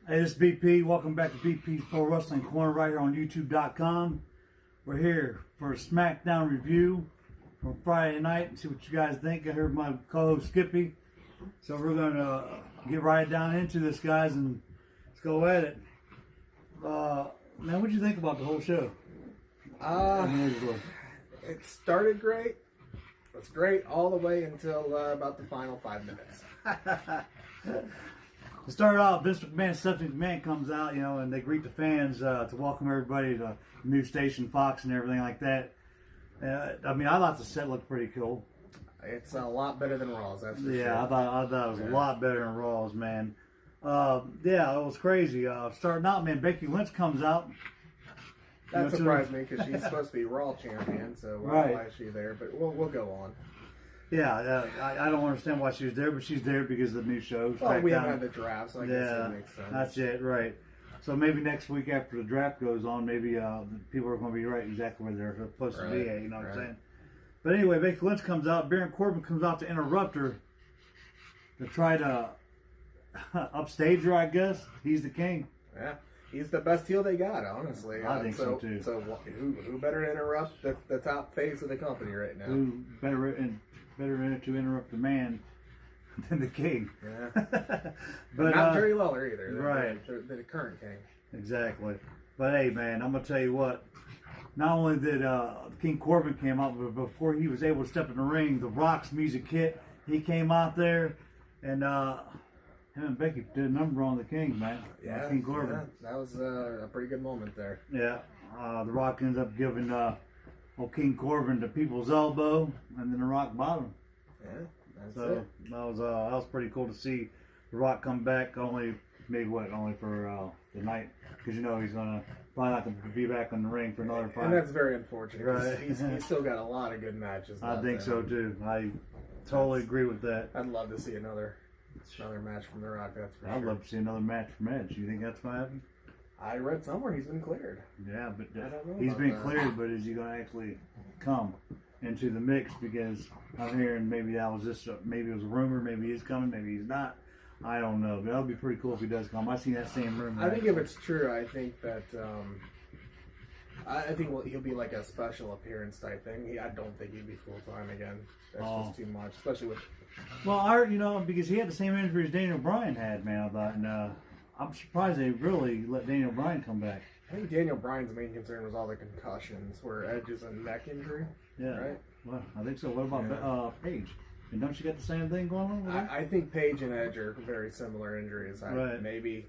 Hey, this is BP. Welcome back to BP's Pro Wrestling Corner right here on YouTube.com. We're here for a Smackdown review from Friday night. See what you guys think. I heard my co-host Skippy. So we're going to get right down into this, guys, and let's go at it. Man, what did you think about the whole show? It started great. It was great all the way until about the final 5 minutes. To start off, Vince McMahon, Stephanie McMahon comes out, and they greet the fans to welcome everybody to the new station, Fox, and everything like that. I thought the set looked pretty cool. It's a lot better than Raw's, that's for sure. Yeah, I thought it was a lot better than Raw's, man. Yeah, it was crazy. Starting out, man, Becky Lynch comes out. That surprised me because she's supposed to be Raw champion, so why is she there? But we'll go on. Yeah, I don't understand why she was there, but she's there because of the new show. Well, we haven't had the draft, so I guess that makes sense. That's it, right. So maybe next week after the draft goes on, maybe people are going to be right exactly where they're supposed to be at, you know what I'm saying? But anyway, Becky Lynch comes out. Baron Corbin comes out to interrupt her to try to upstage her, I guess. He's the king. Yeah. He's the best heel they got, honestly. I think so too. So who better to interrupt the top face of the company right now? Who better to interrupt the man than the king? Yeah, but not Jerry Lawler either. They're the current king. Exactly. But hey, man, I'm gonna tell you what. Not only did King Corbin came out, but before he was able to step in the ring, the Rock's music hit. He came out there, and him and Becky did a number on the King, man. Yeah, King Corbin. Yeah, that was a pretty good moment there. Yeah, the Rock ends up giving old King Corbin the people's elbow, and then the Rock bottom. Yeah, that's it. That was pretty cool to see the Rock come back. Only for the night, because he's probably not going to be back in the ring for another fight. And that's very unfortunate. Right. He's still got a lot of good matches. I think so too. I totally agree with that. I'd love to see another match from The Rock. That's for sure. I'd love to see another match from Edge. You think that's going to happen? I read somewhere he's been cleared. Yeah, but he's been cleared, but is he going to actually come into the mix? Because I'm hearing maybe that was just maybe it was a rumor. Maybe he's coming. Maybe he's not. I don't know, but that would be pretty cool if he does come. I've seen that same rumor. I think if it's true, I think that I think he'll be like a special appearance type thing. I don't think he'd be full time again. That's just too much, especially with. Well, because he had the same injury as Daniel Bryan had, man. I thought, and I'm surprised they really let Daniel Bryan come back. I think Daniel Bryan's main concern was all the concussions, where Edge is a neck injury. Yeah, right. Well, I think so. What about Paige? And don't you got the same thing going on with her? I think Paige and Edge are very similar injuries. Right. Maybe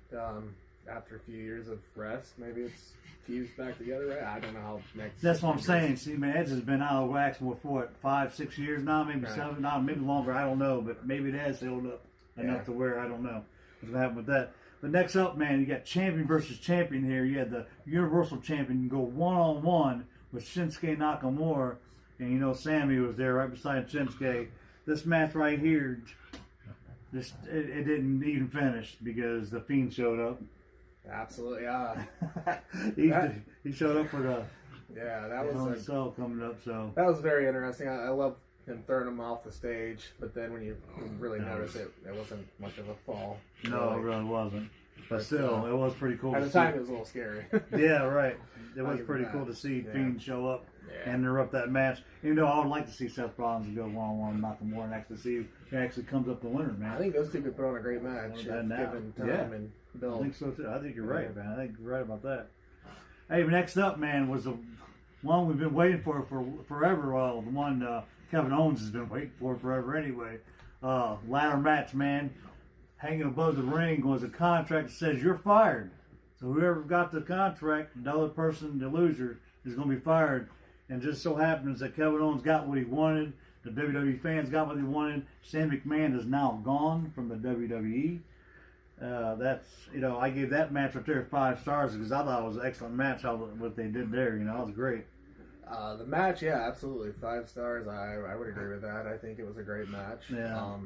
after a few years of rest, maybe it's fused back together. Right? I don't know how next. That's what I'm saying. See, man, Edge has been out of wax for what, 5-6 years now, maybe 7, maybe longer. I don't know, but maybe it has held up enough to where I don't know what's gonna happen with that. But next up, man, you got champion versus champion here. You had the Universal Champion. You go 1-on-1 with Shinsuke Nakamura, and Sammy was there right beside Shinsuke. This match right here, it didn't even finish because the Fiend showed up. Absolutely, he showed up for the that was coming up. So that was very interesting. I love him throwing him off the stage, but then when you really notice it wasn't much of a fall. No, it really wasn't. But still, it was pretty cool. At the time, it was a little scary. Yeah, right. It was pretty cool to see Fiend show up and interrupt that match. I would like to see Seth Rollins go 1-on-1 with Nakamura and actually see who actually comes up the winner, man. I think those two could put on a great match given time and build. I think so too. I think you're right, man. I think you're right about that. Hey, but next up, man, was the one we've been waiting for forever. Well, the one Kevin Owens has been waiting for forever anyway. Ladder match, man. Hanging above the ring was a contract that says you're fired. So whoever got the contract, the other person, the loser, is going to be fired. And just so happens that Kevin Owens got what he wanted. The WWE fans got what they wanted. Shane McMahon is now gone from the WWE. I gave that match right there 5 stars because I thought it was an excellent match. What they did there, it was great. The match, absolutely 5 stars. I would agree with that. I think it was a great match. Yeah.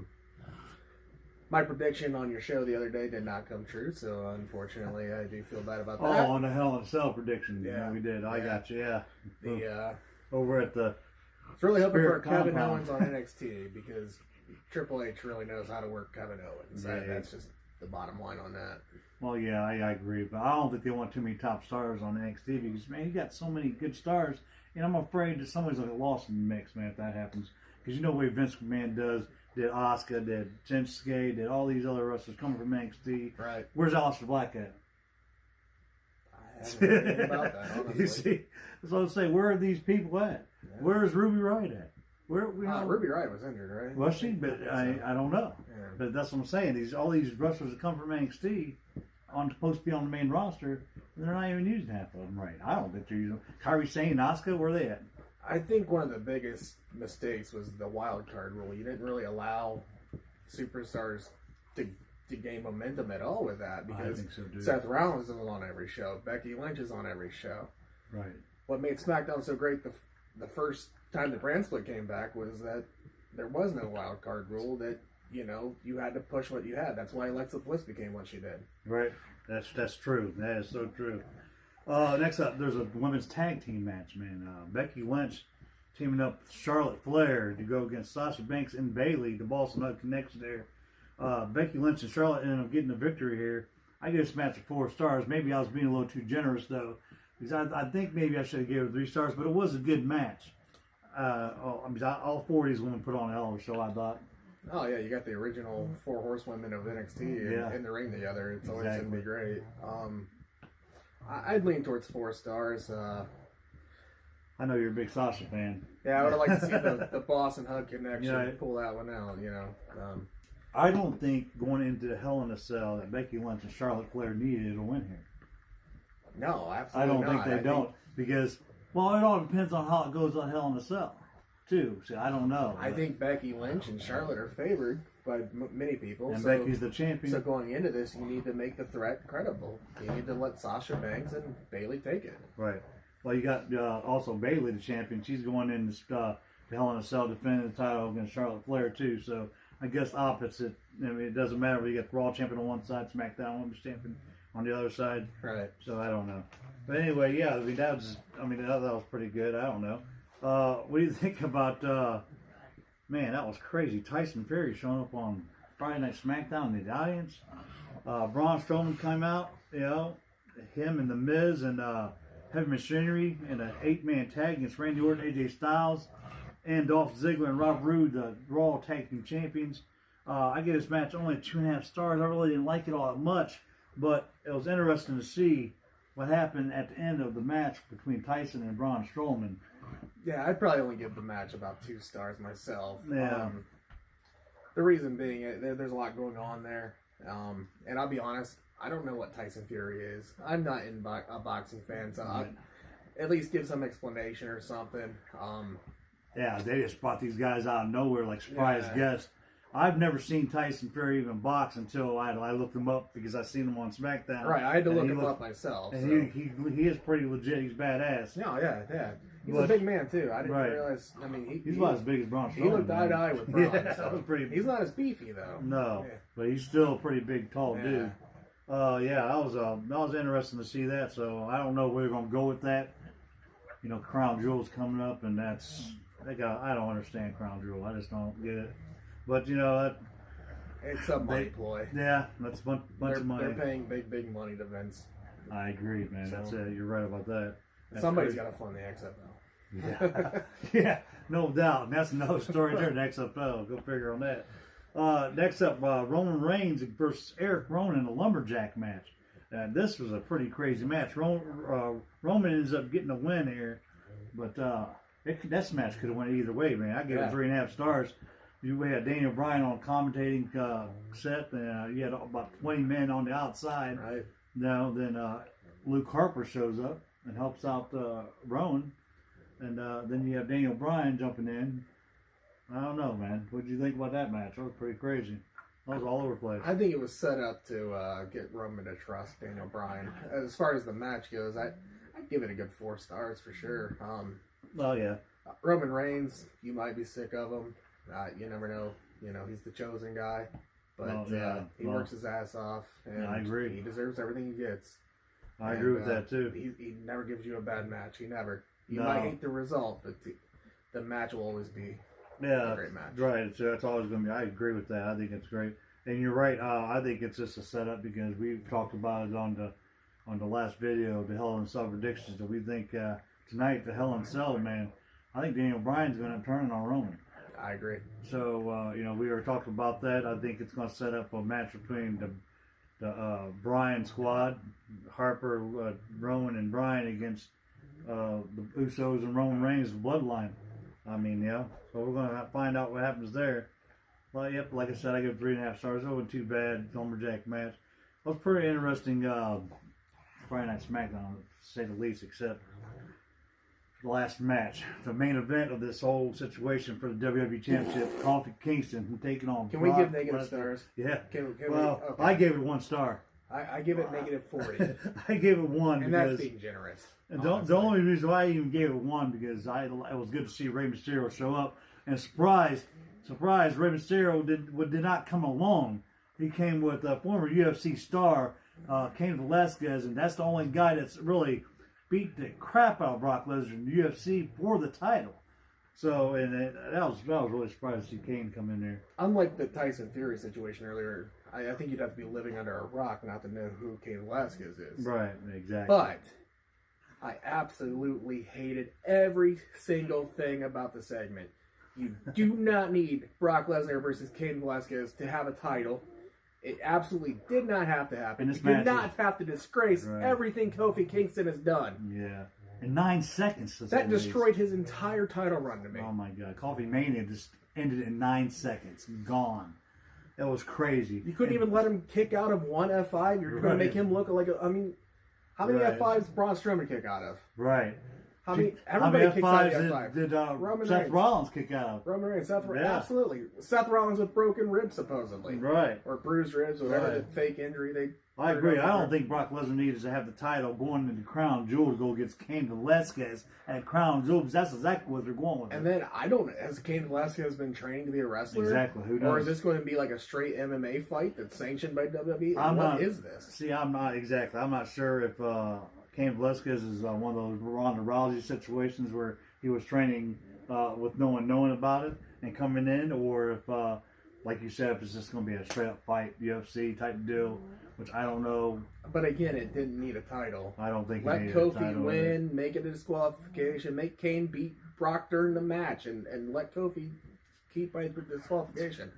My prediction on your show the other day did not come true, so unfortunately I do feel bad about that. Oh, on the Hell in a Cell prediction. Yeah, we did. I got you, over at the It's really hoping for Kevin Owens on NXT because Triple H really knows how to work Kevin Owens. the bottom line on that. Well, yeah, I agree, but I don't think they want too many top stars on NXT because, man, you got so many good stars, and I'm afraid that somebody's going to get lost in the mix, man, if that happens. Because you know what Vince McMahon did Asuka, did Shinsuke, did all these other wrestlers coming from NXT. Right. Where's Aleister Black at? I haven't heard anything about that, honestly. You see, that's what I'm saying. Where are these people at? Yeah. Where's Ruby Riott at? Where Ruby Riott was injured, right? Was she? But I don't know. Yeah. But that's what I'm saying. All these wrestlers that come from NXT supposed to be on the main roster, they're not even using half of them right. I don't think they're using them. Kairi Sane and Asuka, where are they at? I think one of the biggest mistakes was the wild card rule. You didn't really allow superstars to gain momentum at all with that because I think so, dude. Seth Rollins is on every show. Becky Lynch is on every show. Right. What made SmackDown so great the first time the brand split came back was that there was no wild card rule, that you had to push what you had. That's why Alexa Bliss became what she did. Right. That's true. That is so true. Next up, there's a women's tag team match, man. Becky Lynch teaming up with Charlotte Flair to go against Sasha Banks and Bayley. The Boston Hug connection there. Becky Lynch and Charlotte ended up getting the victory here. I give this match 4 stars. Maybe I was being a little too generous, though, because I think maybe I should have given it 3 stars, but it was a good match. All 4 of these women put on a hell of a show, I thought. Oh, yeah, you got the original 4 horsewomen of NXT in the ring together. It's always going to be great. I'd lean towards 4 stars. I know you're a big Sasha fan. Yeah, I would have liked to see the Boss and Hug connection pull that one out, I don't think going into Hell in a Cell that Becky Lynch and Charlotte Flair needed a win here. No, absolutely I don't not. think they don't because, well, it all depends on how it goes on Hell in a Cell, too. So I don't know. I think Becky Lynch and Charlotte are favored by many people. And Becky's the champion. So going into this, you need to make the threat credible. You need to let Sasha Banks and Bayley take it. Right. Well, you got also Bayley, the champion. She's going in to Hell in a Cell defending the title against Charlotte Flair, too. So I guess opposite. I mean, it doesn't matter. You got Raw champion on one side, SmackDown Women's champion on the other side. Right. So I don't know. But anyway, yeah, that was pretty good. I don't know. What do you think about, man, that was crazy. Tyson Fury showing up on Friday Night SmackDown in the audience. Braun Strowman came out, him and The Miz and Heavy Machinery in an 8-man tag against Randy Orton, AJ Styles, and Dolph Ziggler and Rob Roode, the Raw Tag Team Champions. I gave this match only 2.5 stars. I really didn't like it all that much, but it was interesting to see what happened at the end of the match between Tyson and Braun Strowman. Yeah, I'd probably only give the match about 2 stars myself. Yeah. The reason being, there's a lot going on there. And I'll be honest, I don't know what Tyson Fury is. I'm not a boxing fan, so I'll at least give some explanation or something. Yeah, they just brought these guys out of nowhere like surprise guests. I've never seen Tyson Fury even box until I looked him up because I seen him on SmackDown. Right, I had to look him up myself. And so. he is pretty legit. He's badass. No, yeah. He's a big man too. I didn't realize. I mean, he's about as big as Braun Strowman. He looked eye to eye with Braun. Yeah, so that was pretty. He's not as beefy though. No, but he's still a pretty big, tall dude. That was interesting to see that. So I don't know where they're gonna go with that. Crown Jewel's coming up, and I don't understand Crown Jewel. I just don't get it. But it's a money ploy. Yeah, that's a bunch of money. They're paying big money to Vince. I agree, man. That's it. You're right about that. Somebody's got to fund the XFL. Yeah, no doubt. And that's another story there, the XFL. Go figure on that. Next up, Roman Reigns versus Eric Rowan in a lumberjack match. This was a pretty crazy match. Roman ends up getting a win here, but this match could have went either way, man. I give it 3.5 stars. We had Daniel Bryan on commentating set, and you had about 20 men on the outside. Right. Then Luke Harper shows up and helps out Rowan, and then you have Daniel Bryan jumping in. I don't know, man. What did you think about that match? That was pretty crazy. That was all over the place. I think it was set up to get Roman to trust Daniel Bryan. As far as the match goes, I'd give it a good 4 stars for sure. Roman Reigns, you might be sick of him. You never know. He's the chosen guy. But he works his ass off. And I agree. He deserves everything he gets. I agree with that, too. He never gives you a bad match. He never. You might hate the result, but the match will always be a great match. Right. That's always going to be. I agree with that. I think it's great. And you're right. I think it's just a setup because we've talked about it on the last video, the Hell in a Cell predictions. That we think tonight, the Hell in a Cell, man. I think Daniel Bryan's going to turn it on Roman. I agree. So we were talking about that. I think it's going to set up a match between the Bryan squad, Harper, Roman, and Bryan against the Usos and Roman Reigns, the Bloodline. I mean, yeah. So we're going to find out what happens there. Well, yep, like I said, I give 3.5 stars. It wasn't too bad. Lumberjack match. It was pretty interesting Friday Night Smackdown, to say the least, except the last match. The main event of this whole situation for the WWE Championship, Kofi Kingston taking on Can Brock we give negative Lesnar. stars? Yeah. Can well, we, okay. I gave it 1 star. I give it negative 40. I gave it 1 and because... that's being generous. The only reason why I even gave it 1 because it was good to see Rey Mysterio show up. And surprise, Rey Mysterio did not come alone. He came with former UFC star Cain Velasquez, and that's the only guy that's really beat the crap out of Brock Lesnar in the UFC for the title. So, and I was really surprised to see Cain come in there. Unlike the Tyson Fury situation earlier, I think you'd have to be living under a rock not to know who Cain Velasquez is. Right, exactly. But I absolutely hated every single thing about the segment. You do not need Brock Lesnar versus Cain Velasquez to have a title. It absolutely did not have to happen. You did not have to disgrace everything Kofi Kingston has done. Yeah. In 9 seconds. That destroyed his entire title run to me. Oh my God. Coffee Mania just ended in 9 seconds. Gone. That was crazy. You couldn't even let him kick out of one F5. You're going to make him look like how many F5s Braun Strowman kick out of? Right. How many kicks out of F5? Did Roman Seth Reigns. Rollins kick out of? Roman Reigns. Absolutely. Seth Rollins with broken ribs, supposedly. Right. Or bruised ribs, or whatever the fake injury I agree. I don't think Brock Lesnar needs to have the title going into Crown Jewel to go against Cain Velasquez at Crown Jewel, because that's exactly what they're going with. And then, has Cain Velasquez been training to be a wrestler? Exactly. Who knows? Or is this going to be like a straight MMA fight that's sanctioned by WWE? What is this? See, I'm not sure if Cain Velasquez is one of those Ronda Rousey situations where he was training with no one knowing about it and coming in, or if, like you said, if it's just going to be a straight up fight, UFC type deal, which I don't know. But again, it didn't need a title. I don't think let it needed Kofi a title win, make it a disqualification, make Kane beat Brock during the match, and let Kofi keep by the disqualification.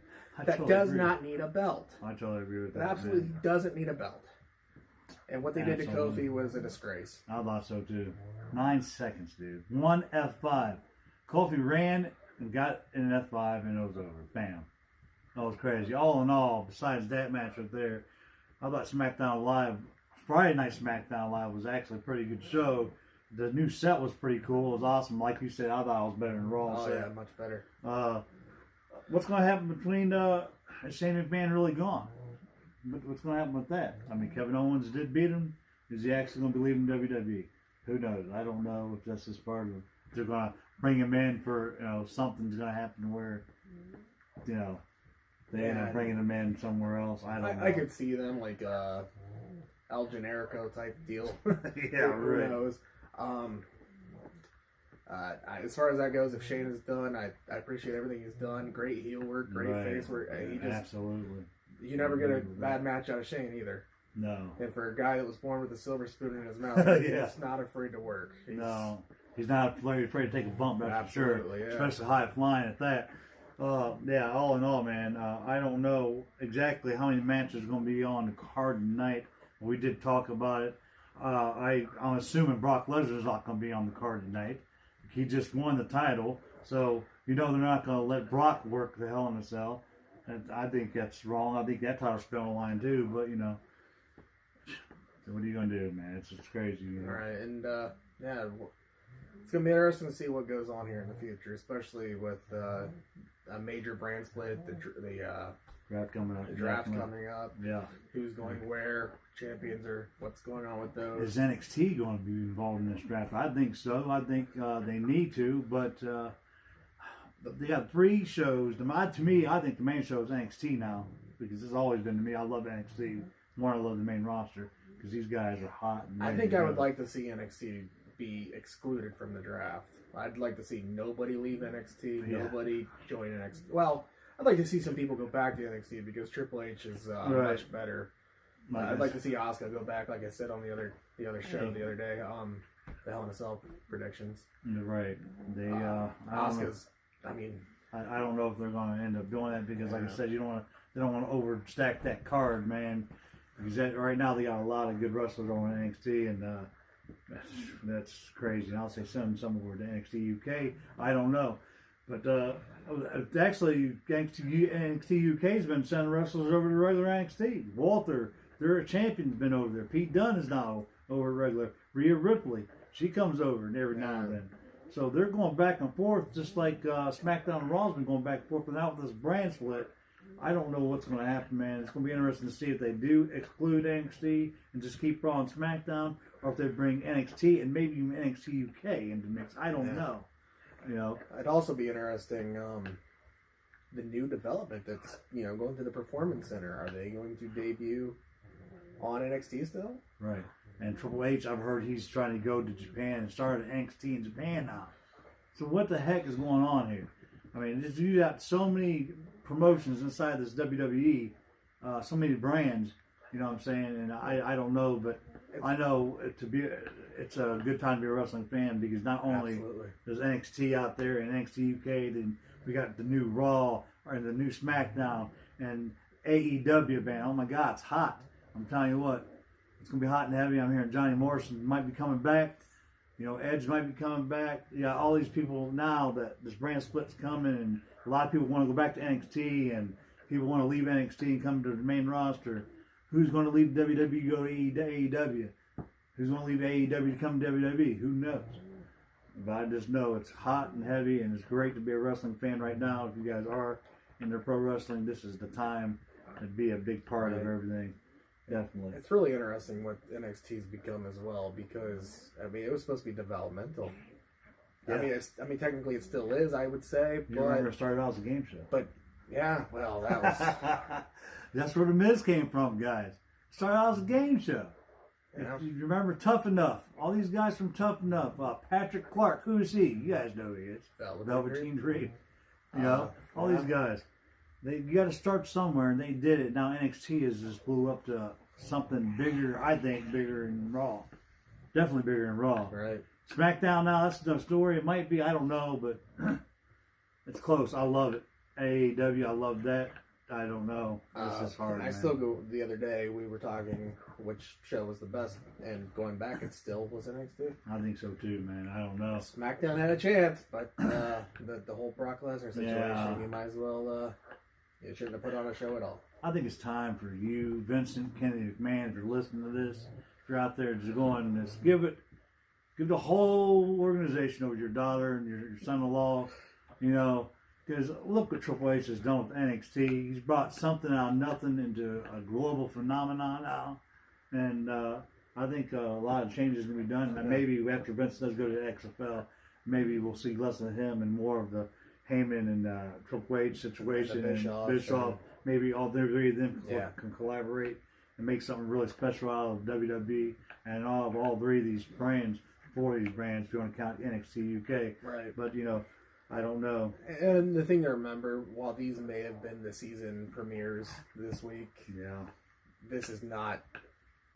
That does not need a belt. I totally agree with that. It absolutely doesn't need a belt. And what they did to Kofi was a disgrace. I thought so too. 9 seconds, dude. 1 F5. Kofi ran and got in an F5 and it was over. Bam. That was crazy. All in all, besides that match right there, I thought SmackDown Live, Friday Night SmackDown Live was actually a pretty good show. The new set was pretty cool. It was awesome. Like you said, I thought it was better than Raw. Oh, yeah, much better. What's going to happen between Shane McMahon really gone? What's going to happen with that? I mean, Kevin Owens did beat him. Is he actually going to be leaving WWE? Who knows? I don't know if that's just part of it. They're going to bring him in for, something's going to happen where, they end up bringing him in somewhere else. I don't know. I could see them like El Generico type deal. Yeah, Who knows? As far as that goes, if Shane is done, I appreciate everything he's done. Great heel work, great face work. Absolutely. You never get a bad match out of Shane either. No. And for a guy that was born with a silver spoon in his mouth, he's not afraid to work. He's not afraid to take a bump, that's for sure. Yeah. Especially high flying at that. All in all, man, I don't know exactly how many matches are going to be on the card tonight. We did talk about it. I'm assuming Brock Lesnar is not going to be on the card tonight. He just won the title, so they're not going to let Brock work the Hell in a Cell. And I think that's wrong. I think that title's still on the line too, but so what are you going to do, man? It's just crazy. All right, and it's going to be interesting to see what goes on here in the future, especially with a major brand split, the draft coming up. The draft coming up. Yeah. Who's going where? Champions or what's going on with those? Is NXT going to be involved in this draft? I think so. I think they need to, but they got 3 shows. To me, I think the main show is NXT now, because it's always been to me. I love NXT more than I love the main roster, because these guys are hot. And I think I would like to see NXT be excluded from the draft. I'd like to see nobody leave NXT, nobody join NXT. Well, I'd like to see some people go back to NXT because Triple H is much better. I'd like to see Asuka go back, like I said on the other show the other day. The Hell in a Cell predictions. Right. They Asuka's. I mean, I don't know if they're going to end up doing that because, like I said, they don't want to overstack that card, man. Because right now they got a lot of good wrestlers on NXT, and that's crazy. And I'll say some over to NXT UK. I don't know, but actually NXT UK has been sending wrestlers over to regular NXT. Walter, their champion's been over there. Pete Dunne is now over regular. Rhea Ripley, she comes over every now and then. So they're going back and forth, just like SmackDown and Raw's been going back and forth. Without this brand split, I don't know what's going to happen, man. It's going to be interesting to see if they do exclude NXT and just keep Raw and SmackDown, or if they bring NXT and maybe even NXT UK into the mix. I don't know. It'd also be interesting. The new development that's going to the Performance Center. Are they going to debut on NXT still? Right. And Triple H, I've heard he's trying to go to Japan and start an NXT in Japan now. So what the heck is going on here? I mean, you got so many promotions inside this WWE, so many brands, you know what I'm saying? And I don't know, but I know it's a good time to be a wrestling fan because not only there's NXT out there and NXT UK, then we got the new Raw and the new SmackDown and AEW band. Oh my God, it's hot. I'm telling you what. It's going to be hot and heavy. I'm hearing Johnny Morrison might be coming back. Edge might be coming back. You got all these people now that this brand split's coming, and a lot of people want to go back to NXT, and people want to leave NXT and come to the main roster. Who's going to leave WWE and go to AEW? Who's going to leave AEW to come to WWE? Who knows? But I just know it's hot and heavy, and it's great to be a wrestling fan right now. If you guys are into pro wrestling, this is the time to be a big part of everything. Definitely. It's really interesting what NXT's become as well because it was supposed to be developmental. Yeah. I mean technically it still is, I would say. You remember it started out as a game show. But yeah, well, that was that's where the Miz came from, guys. It started out as a game show. Yeah. If you remember Tough Enough, all these guys from Tough Enough, Patrick Clark, who is he? You guys know who he is. Velveteen Dream. All these guys. You got to start somewhere, and they did it. Now NXT has just blew up to something bigger. I think bigger than Raw. Definitely bigger than Raw. Right. SmackDown now, that's the story. It might be. I don't know, but it's close. I love it. AEW, I love that. I don't know. This is hard. I still go. The other day we were talking which show was the best, and going back, it still was NXT. I think so too, man. I don't know. SmackDown had a chance, but the whole Brock Lesnar situation, you might as well. You shouldn't have put on a show at all. I think it's time for you, Vincent Kennedy McMahon, if you're listening to this, if you're out there just going this, give the whole organization over your daughter and your son-in-law, because look what Triple H has done with NXT. He's brought something out of nothing into a global phenomenon now, and I think a lot of changes can be done. And maybe after Vince does go to the XFL, maybe we'll see less of him and more of the Heyman and Triple H situation and Bischoff. Maybe all three of them can collaborate and make something really special out of WWE and all three of these brands, four of these brands, if you want to count NXT UK. Right. But, I don't know. And the thing to remember, while these may have been the season premieres this week, this is not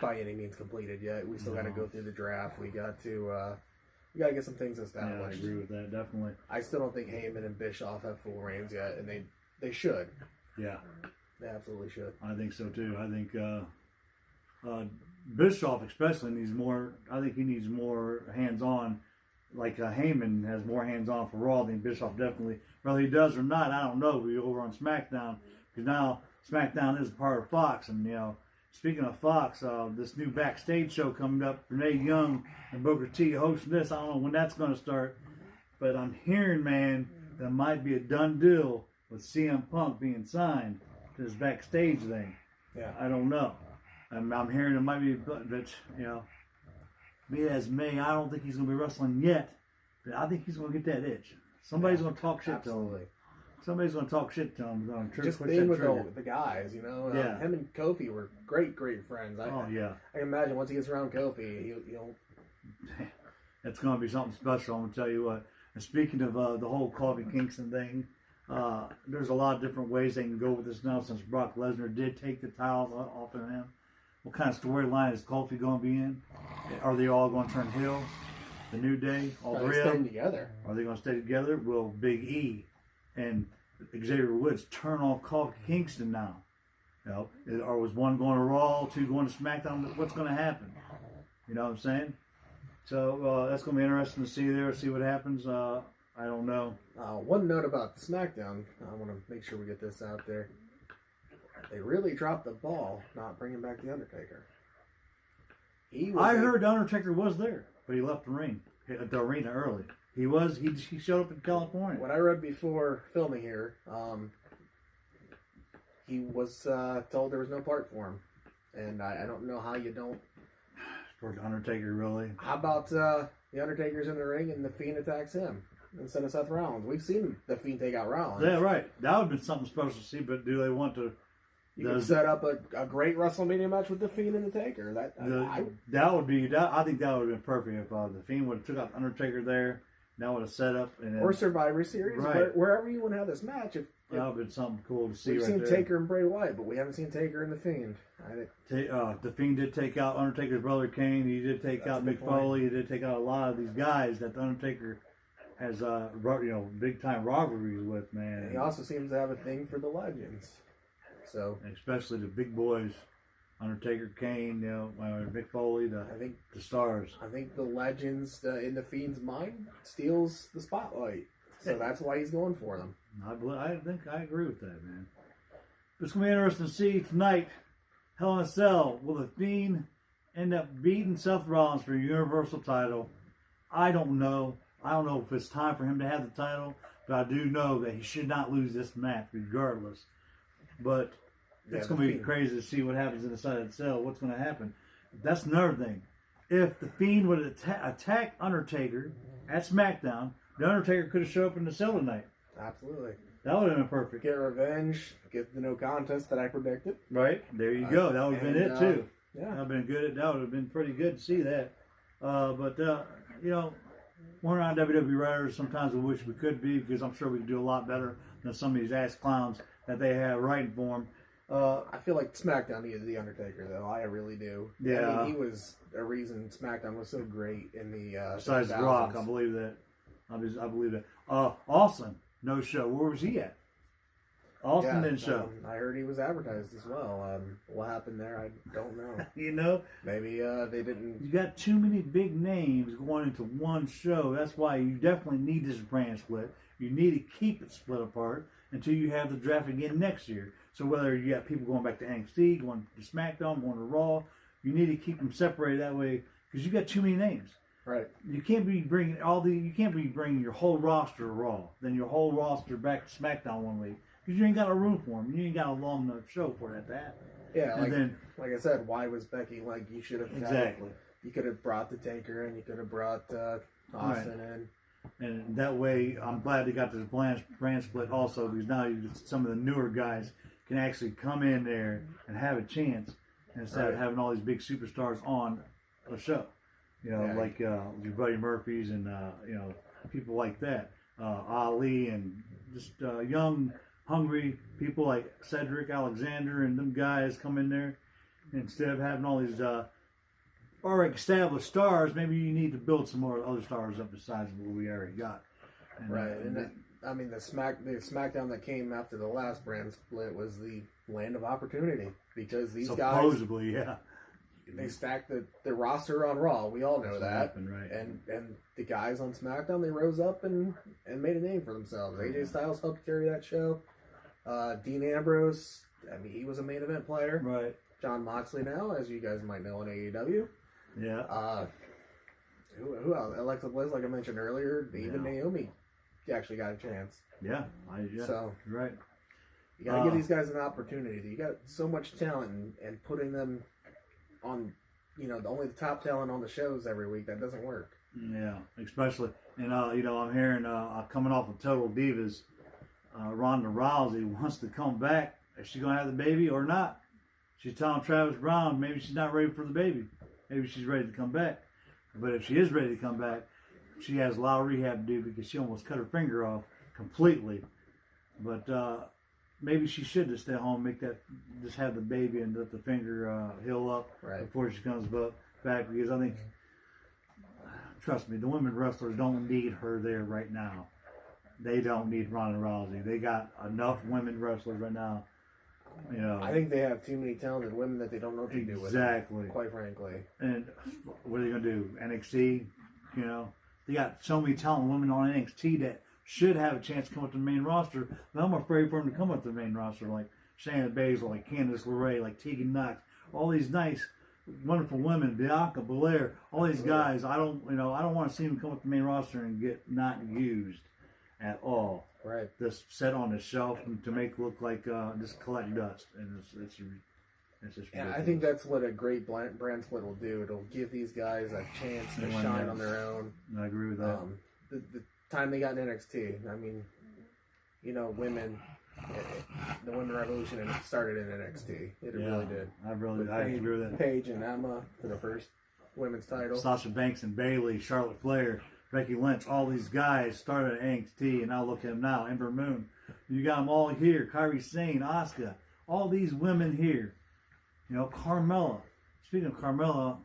by any means completed yet. We still got to go through the draft. We got to get some things established. Yeah, I agree with that, definitely. I still don't think Heyman and Bischoff have full reigns yet, and they should. Yeah. They absolutely should. I think so, too. I think Bischoff especially needs more. I think he needs more hands-on. Like Heyman has more hands-on for Raw than Bischoff definitely. Whether he does or not, I don't know. We're over on SmackDown, because now SmackDown is a part of Fox, and, speaking of Fox, this new backstage show coming up, Renee Young and Booker T hosting this. I don't know when that's going to start, but I'm hearing, man, that might be a done deal with CM Punk being signed to this backstage thing. Yeah. I don't know. I'm hearing it might be, but be as may, I don't think he's going to be wrestling yet, but I think he's going to get that itch. Somebody's going to talk shit to him. Somebody's going to talk shit to him. Just being with the guys, him and Kofi were great friends. I can imagine once he gets around Kofi, he'll... It's going to be something special, I'm going to tell you what. And speaking of the whole Kofi Kingston thing, There's a lot of different ways they can go with this now since Brock Lesnar did take the title off of him. What kind of storyline is Kofi going to be in? Are they all going to turn heel? The New Day? All Are three they of staying them? together? Are they going to stay together? Will Big E and Xavier Woods turn off Kofi Kingston now? You know, or was one going to Raw, two going to SmackDown? What's going to happen? You know what I'm saying? So that's going to be interesting to see there, see what happens. I don't know. One note about SmackDown, I want to make sure we get this out there. They really dropped the ball not bringing back The Undertaker. I heard The Undertaker was there, but he left the ring, the arena early. He showed up in California. What I read before filming here, he was told there was no part for him. And I don't know how you don't. For The Undertaker, really? How about The Undertaker's in the ring and The Fiend attacks him instead of Seth Rollins? We've seen The Fiend take out Rollins. Yeah, right. That would have been something special to see, but do they want to... You could set up a great WrestleMania match with The Fiend and The Taker. That would be... I think that would have been perfect if The Fiend would have took out The Undertaker there. That would have set up... And then, or Survivor Series. Right. Wherever you want to have this match. That would have been something cool to see. We've right seen there. Taker and Bray Wyatt, but we haven't seen Taker and The Fiend. The Fiend did take out Undertaker's brother Kane. He did take out Mick Foley. He did take out a lot of these guys that The Undertaker has, big time rivalries with, man. And he also seems to have a thing for the legends. So, especially the big boys, Undertaker, Kane, Mick Foley, the stars. I think the legends in the Fiend's mind steals the spotlight. So that's why he's going for them. I think I agree with that, man. It's going to be interesting to see tonight. Hell in a Cell. Will the Fiend end up beating Seth Rollins for a Universal title? I don't know. I don't know if it's time for him to have the title, but I do know that he should not lose this match regardless. But it's going to be crazy to see what happens inside of the cell. What's going to happen? That's another thing. If the Fiend would attack Undertaker at SmackDown, the Undertaker could have showed up in the cell tonight. Absolutely. That would have been perfect. Get revenge. Get the no contest that I predicted. Right. There you go. That would have been it, too. Yeah. That would have been good. That would have been pretty good to see that. But we're not WWE writers. Sometimes we wish we could be, because I'm sure we could do a lot better than some of these ass clowns that they have writing for them. I feel like SmackDown needed The Undertaker, though. I really do. Yeah. I mean, he was a reason SmackDown was so great in the besides The Rock, I believe that. I believe that. Austin, no show. Where was he at? Austin didn't show. I heard he was advertised as well. What happened there, I don't Maybe know. Maybe they didn't. You got too many big names going into one show. That's why you definitely need this brand split. You need to keep it split apart until you have the draft again next year. So whether you got people going back to NXT, going to SmackDown, going to Raw, you need to keep them separated that way, because you got too many names. Right. You can't be bringing your whole roster to Raw, then your whole roster back to SmackDown one week, because you ain't got a room for them. You ain't got a long enough show for that to happen. Yeah. Like I said, why was Becky you should have exactly? You could have brought the Taker in. You could have brought Austin in. And that way, I'm glad they got this brand split also, because now some of the newer guys can actually come in there and have a chance instead of having all these big superstars on a show. Like your Buddy Murphys and people like that, Ali, and just young, hungry people like Cedric Alexander and them guys come in there. Instead of having all these already established stars, maybe you need to build some more other stars up besides what we already got. The SmackDown that came after the last brand split was the land of opportunity, because these supposedly, guys, they stacked the roster on Raw. We all know that. Happened, right. And the guys on SmackDown, they rose up and made a name for themselves. AJ Styles helped carry that show. Dean Ambrose, he was a main event player. Right. Jon Moxley now, as you guys might know, in AEW. Yeah. Who else? Alexa Bliss, like I mentioned earlier. Even Naomi actually got a chance. Yeah. So right. You got to give these guys an opportunity. You got so much talent, and putting them on, only the top talent on the shows every week, that doesn't work. Yeah, especially, and I'm hearing coming off of Total Divas, Ronda Rousey wants to come back. Is she gonna have the baby or not? She's telling Travis Brown maybe she's not ready for the baby. Maybe she's ready to come back. But if she is ready to come back, she has a lot of rehab to do, because she almost cut her finger off completely But maybe she should just stay home, just have the baby and let the finger heal up before she comes back. Because I think, trust me, the women wrestlers don't need her there right now. They don't need Ronda Rousey. They got enough women wrestlers right now. I think they have too many talented women that they don't know what to do with. Exactly. Quite frankly. And what are they going to do? NXT? They got so many talented women on NXT that should have a chance to come up to the main roster. But I'm afraid for them to come up to the main roster, like Shayna Baszler, like Candice LeRae, like Tegan Knox, all these nice, wonderful women, Bianca Belair, all these guys. I don't want to see them come up to the main roster and get not used at all. Right. Just set on the shelf to make it look like just collect dust, and it's just ridiculous. Yeah, I think that's what a great brand split will do. It'll give these guys a chance to shine on their own. I agree with that. The time they got in NXT, I mean, women, the women revolution, and it started in NXT. It really did. I agree with that. Paige and Emma for the first women's title. Sasha Banks and Bayley, Charlotte Flair, Becky Lynch, all these guys started at NXT, and now look at them now. Ember Moon, you got them all here. Kairi Sane, Asuka, all these women here. Carmella. Speaking of Carmella,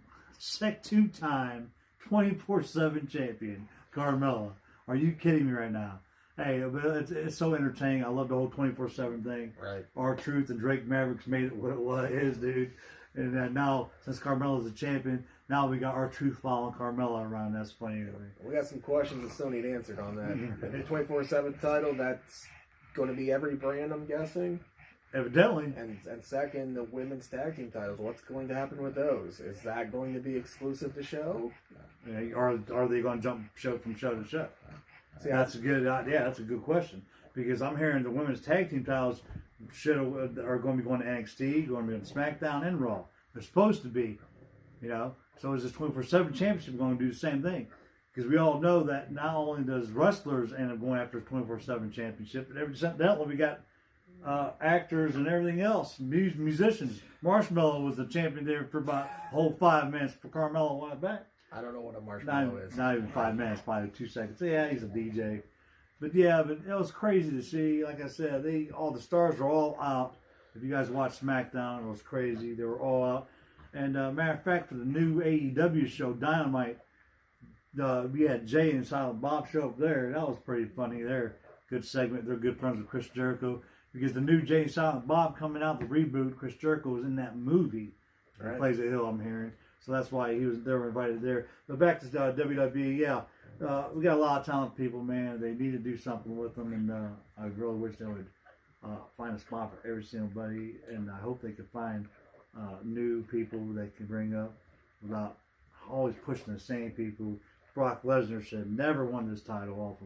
two-time 24/7 champion, Carmella. Are you kidding me right now? Hey, but it's so entertaining. I love the whole 24/7 thing. Right. R-Truth and Drake Mavericks made it what it is, dude. And now, since Carmella's a champion, now we got R-Truth following Carmella around. That's funny. We got some questions that still need answered on that. The 24/7 title, that's going to be every brand, I'm guessing. Evidently. And second, the women's tag team titles. What's going to happen with those? Is that going to be exclusive to show? Are they going to jump from show to show? See, that's a good question, because I'm hearing the women's tag team titles are going to be going to NXT, going to be on SmackDown and Raw. They're supposed to be, So is this 24/7 championship going to do the same thing? Because we all know that not only does wrestlers end up going after the 24/7 championship, but evidently we got actors and everything else, musicians. Marshmello was the champion there for about a whole 5 minutes for Carmella went back. I don't know what a Marshmello is. Not even 5 minutes, probably 2 seconds. Yeah, he's a DJ. But it was crazy to see. Like I said, all the stars were all out. If you guys watched SmackDown, it was crazy. They were all out. And matter of fact, for the new AEW show, Dynamite, we had Jay and Silent Bob show up there. That was pretty funny there. Good segment. They're good friends with Chris Jericho. Because the new Jay and Silent Bob coming out, the reboot, Chris Jericho was in that movie. Right. He plays a heel, I'm hearing. So that's why they were invited there. But back to WWE, we got a lot of talented people, man. They need to do something with them, and I really wish they would find a spot for every single buddy, and I hope they could find new people they can bring up without always pushing the same people. Brock Lesnar should never won this title off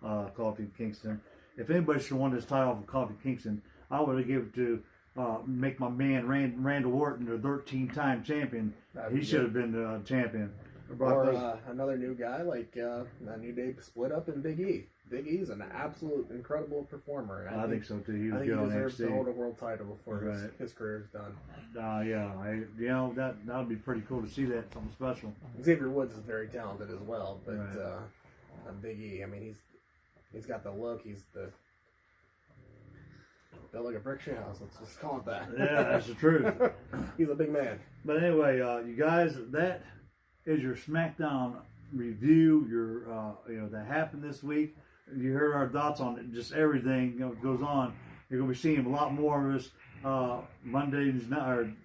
of Kofi Kingston. If anybody should have won this title off of Kofi Kingston, I would have given it to make my man Randall Orton the 13-time champion. He should have been the champion. Or another new guy like a New Day split up in Big E. Big E's an absolute incredible performer. I think so too. He was good on NXT. He deserves to hold a world title before his career is done. That would be pretty cool to see that, something special. Xavier Woods is very talented as well, but Big E, I mean, he's got the look. He's built like a brick shit house. Let's just call it that. Yeah, that's the truth. He's a big man. But anyway, you guys, that is your SmackDown review. That happened this week. You heard our thoughts on it, just everything goes on. You're going to be seeing a lot more of us Mondays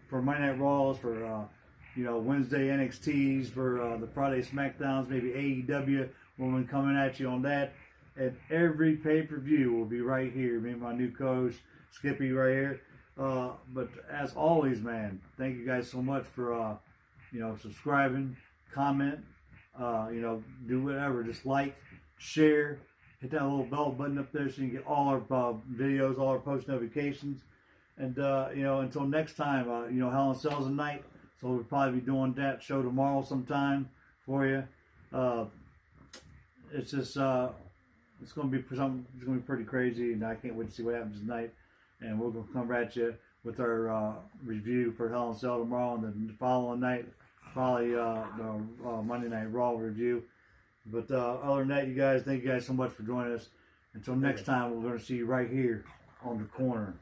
for Monday Night Raws, for Wednesday NXTs, for the Friday SmackDowns, maybe AEW. We'll be coming at you on that. And every pay-per-view will be right here. Me and my new co-host, Skippy, right here. But as always, man, thank you guys so much for, subscribing, comment, do whatever. Just like, share, hit that little bell button up there so you can get all our videos, all our post notifications. And, until next time, Hell in Cells at night. So we'll probably be doing that show tomorrow sometime for you. It's just... It's going to be pretty crazy, and I can't wait to see what happens tonight. And we're going to come at you with our review for Hell in a Cell tomorrow, and then the following night, probably the Monday Night Raw review. But other than that, you guys, thank you guys so much for joining us. Until next time, we're going to see you right here on the corner.